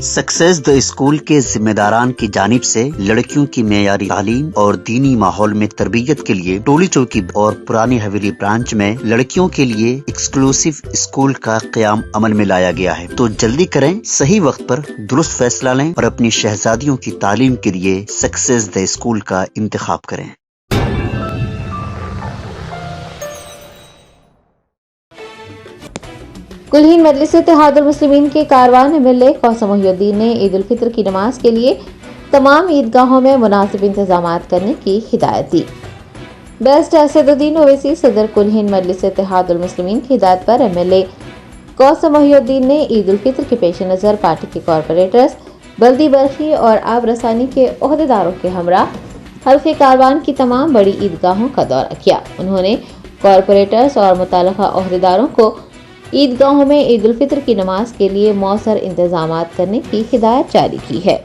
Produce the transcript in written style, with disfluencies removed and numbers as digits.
Success the school کے ذمہ داران کی جانب سے لڑکیوں کی معیاری تعلیم اور دینی ماحول میں تربیت کے لیے ٹولی چوکی اور پرانی حویلی برانچ میں لڑکیوں کے لیے ایکسکلوسیو اسکول کا قیام عمل میں لایا گیا ہے۔ تو جلدی کریں، صحیح وقت پر درست فیصلہ لیں اور اپنی شہزادیوں کی تعلیم کے لیے سکسیس دا اسکول کا انتخاب کریں۔ کلہین مجلس اتحاد المسلمین کے کاروان MLA قاسم محی الدین نے عید الفطر کی نماز کے لیے تمام عیدگاہوں میں مناسب انتظامات کرنے کی ہدایت دی۔ بیسٹ اسد الدین اویسی صدر کلہین مجلس اتحاد المسلمین کی ہدایت پر MLA قاسم محی الدین نے عید الفطر کے پیش نظر پارٹی کے کارپوریٹرز، بلدی برقی اور آب رسانی کے عہدیداروں کے ہمراہ حلقہ کاروان کی تمام بڑی عیدگاہوں کا دورہ کیا۔ انہوں نے کارپوریٹرز اور متعلقہ عہدیداروں کو عیدگاہوں میں عید الفطر کی نماز کے لیے مؤثر انتظامات کرنے کی ہدایت جاری کی ہے۔